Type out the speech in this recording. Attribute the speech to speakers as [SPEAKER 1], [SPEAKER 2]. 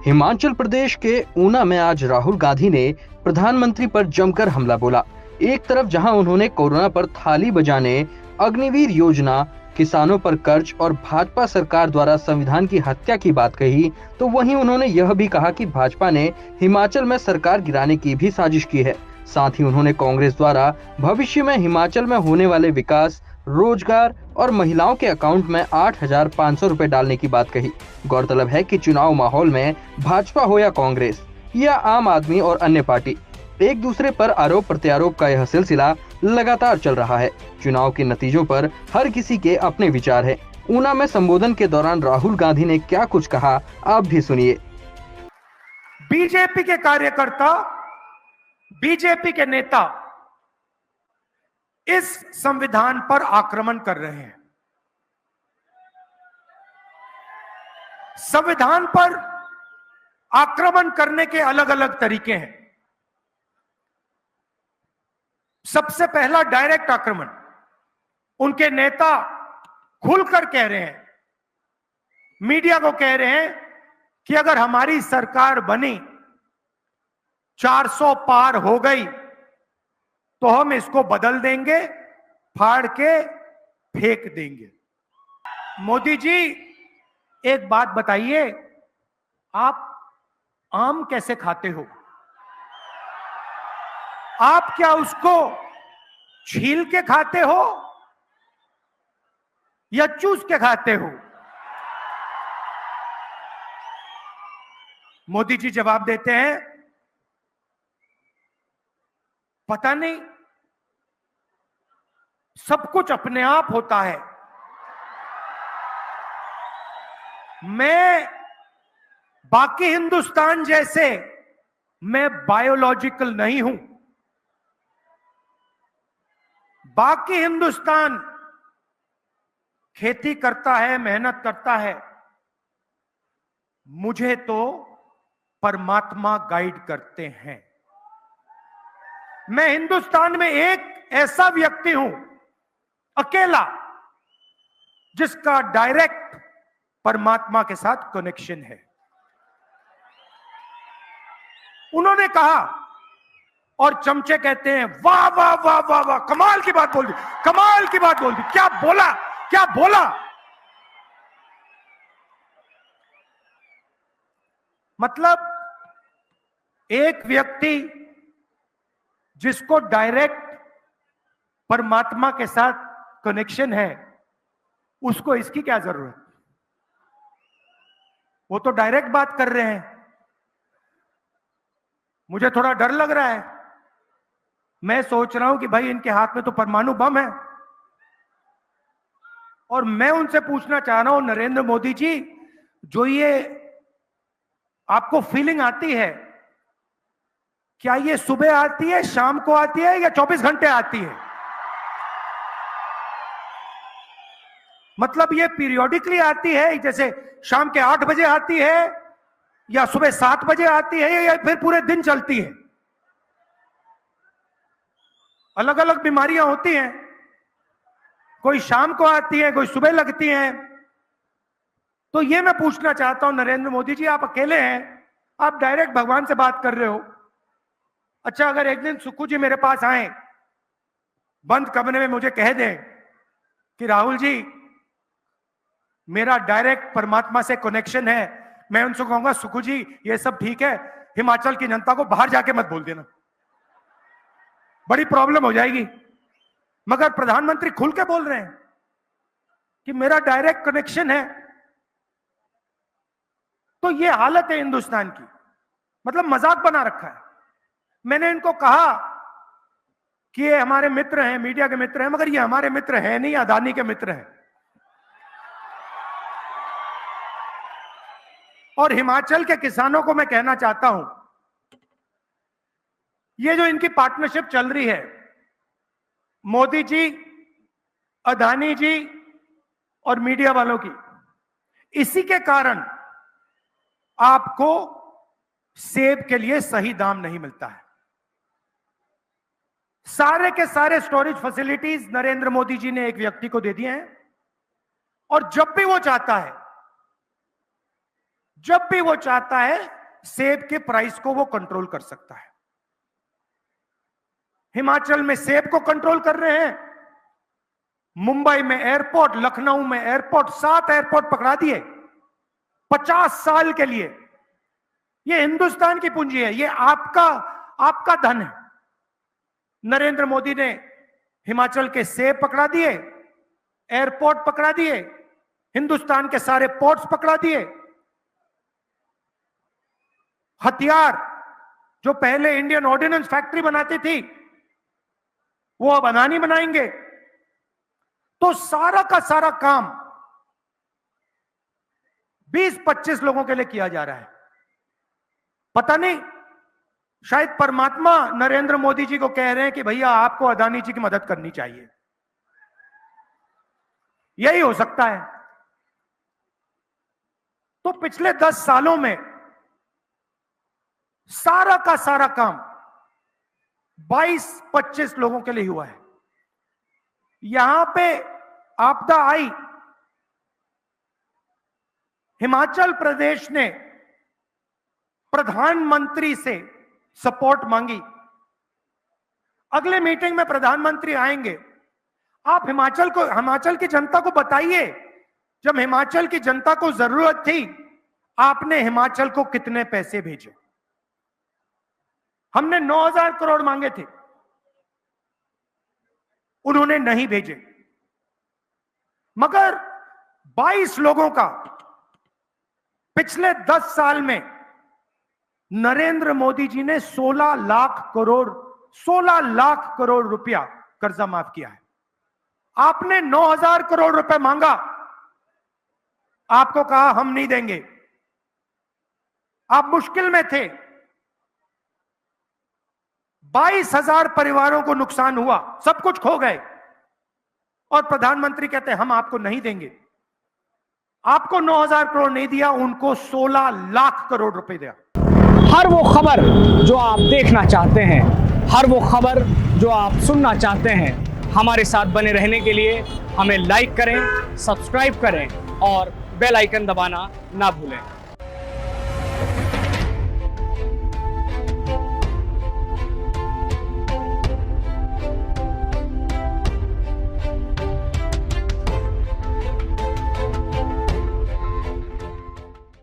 [SPEAKER 1] हिमाचल प्रदेश के ऊना में आज राहुल गांधी ने प्रधानमंत्री पर जमकर हमला बोला। एक तरफ जहां उन्होंने कोरोना पर थाली बजाने, अग्निवीर योजना, किसानों पर कर्ज और भाजपा सरकार द्वारा संविधान की हत्या की बात कही, तो वहीं उन्होंने यह भी कहा कि भाजपा ने हिमाचल में सरकार गिराने की भी साजिश की है। साथ ही उन्होंने कांग्रेस द्वारा भविष्य में हिमाचल में होने वाले विकास, रोजगार और महिलाओं के अकाउंट में 8,500 रुपए डालने की बात कही। गौरतलब है कि चुनाव माहौल में भाजपा हो या कांग्रेस या आम आदमी और अन्य पार्टी, एक दूसरे पर आरोप प्रत्यारोप का यह सिलसिला लगातार चल रहा है। चुनाव के नतीजों पर हर किसी के अपने विचार हैं। ऊना में संबोधन के दौरान राहुल गांधी ने क्या कुछ कहा, आप भी सुनिए।
[SPEAKER 2] बीजेपी के कार्यकर्ता, बीजेपी के नेता इस संविधान पर आक्रमण कर रहे हैं। संविधान पर आक्रमण करने के अलग अलग तरीके हैं। सबसे पहला डायरेक्ट आक्रमण। उनके नेता खुलकर कह रहे हैं, मीडिया को कह रहे हैं कि अगर हमारी सरकार बनी, 400 पार हो गई तो हम इसको बदल देंगे, फाड़ के फेंक देंगे। मोदी जी, एक बात बताइए, आप आम कैसे खाते हो? आप क्या उसको छील के खाते हो या चूस के खाते हो? मोदी जी जवाब देते हैं, पता नहीं, सब कुछ अपने आप होता है। मैं बाकी हिंदुस्तान जैसे मैं बायोलॉजिकल नहीं हूं। बाकी हिंदुस्तान खेती करता है, मेहनत करता है। मुझे तो परमात्मा गाइड करते हैं। मैं हिंदुस्तान में एक ऐसा व्यक्ति हूं, अकेला, जिसका डायरेक्ट परमात्मा के साथ कनेक्शन है। उन्होंने कहा, और चमचे कहते हैं, वाह वाह वाह वाह वाह, कमाल की बात बोल दी, कमाल की बात बोल दी। क्या बोला, क्या बोला? मतलब एक व्यक्ति जिसको डायरेक्ट परमात्मा के साथ कनेक्शन है, उसको इसकी क्या जरूरत? वो तो डायरेक्ट बात कर रहे हैं। मुझे थोड़ा डर लग रहा है। मैं सोच रहा हूं कि भाई इनके हाथ में तो परमाणु बम है। और मैं उनसे पूछना चाह रहा हूं, नरेंद्र मोदी जी, जो ये आपको फीलिंग आती है, क्या ये सुबह आती है, शाम को आती है या 24 घंटे आती है? मतलब ये पीरियोडिकली आती है, जैसे शाम के 8 बजे आती है या सुबह 7 बजे आती है या फिर पूरे दिन चलती है? अलग अलग बीमारियां होती हैं, कोई शाम को आती है, कोई सुबह लगती है। तो ये मैं पूछना चाहता हूं, नरेंद्र मोदी जी, आप अकेले हैं, आप डायरेक्ट भगवान से बात कर रहे हो। अच्छा, अगर एक दिन सुक्खू जी मेरे पास आए, बंद कमरे में मुझे कह दें कि राहुल जी, मेरा डायरेक्ट परमात्मा से कनेक्शन है, मैं उनसे कहूंगा, सुक्खू जी ये सब ठीक है, हिमाचल की जनता को बाहर जाके मत बोल देना, बड़ी प्रॉब्लम हो जाएगी। मगर प्रधानमंत्री खुल के बोल रहे हैं कि मेरा डायरेक्ट कनेक्शन है। तो ये हालत है हिंदुस्तान की। मतलब मजाक बना रखा है। मैंने इनको कहा कि ये हमारे मित्र हैं, मीडिया के मित्र हैं, मगर ये हमारे मित्र हैं नहीं, अदानी के मित्र हैं। और हिमाचल के किसानों को मैं कहना चाहता हूं, ये जो इनकी पार्टनरशिप चल रही है, मोदी जी, अदानी जी और मीडिया वालों की, इसी के कारण आपको सेब के लिए सही दाम नहीं मिलता है। सारे के सारे स्टोरेज फैसिलिटीज नरेंद्र मोदी जी ने एक व्यक्ति को दे दिए हैं। और जब भी वो चाहता है, जब भी वो चाहता है सेब के प्राइस को वो कंट्रोल कर सकता है। हिमाचल में सेब को कंट्रोल कर रहे हैं, मुंबई में एयरपोर्ट, लखनऊ में एयरपोर्ट, 7 एयरपोर्ट पकड़ा दिए 50 साल के लिए। ये हिंदुस्तान की पूंजी है, ये आपका धन है। नरेंद्र मोदी ने हिमाचल के सेब पकड़ा दिए, एयरपोर्ट पकड़ा दिए, हिंदुस्तान के सारे पोर्ट्स पकड़ा दिए। हथियार जो पहले इंडियन ऑर्डिनेंस फैक्ट्री बनाती थी वो अब अदानी बनाएंगे। तो सारा का सारा काम 20-25 लोगों के लिए किया जा रहा है। पता नहीं, शायद परमात्मा नरेंद्र मोदी जी को कह रहे हैं कि भैया आपको अदानी जी की मदद करनी चाहिए। यही हो सकता है। तो पिछले 10 सालों में सारा का सारा काम 22-25 लोगों के लिए हुआ है। यहां पे आपदा आई, हिमाचल प्रदेश ने प्रधानमंत्री से सपोर्ट मांगी। अगले मीटिंग में प्रधानमंत्री आएंगे। आप हिमाचल की जनता को बताइए, जब हिमाचल की जनता को जरूरत थी आपने हिमाचल को कितने पैसे भेजे। हमने 9,000 करोड़ मांगे थे, उन्होंने नहीं भेजे। मगर 22 लोगों का पिछले 10 साल में नरेंद्र मोदी जी ने 16 लाख करोड़ रुपया कर्जा माफ किया है। आपने 9,000 करोड़ रुपए मांगा, आपको कहा हम नहीं देंगे। आप मुश्किल में थे, 22,000 परिवारों को नुकसान हुआ, सब कुछ खो गए, और प्रधानमंत्री कहते हैं हम आपको नहीं देंगे। आपको 9,000 करोड़ नहीं दिया, उनको 16 लाख करोड़ रुपए दिया।
[SPEAKER 3] हर वो खबर जो आप देखना चाहते हैं, हर वो खबर जो आप सुनना चाहते हैं, हमारे साथ बने रहने के लिए हमें लाइक करें, सब्सक्राइब करें और बेल आइकन दबाना ना भूलें।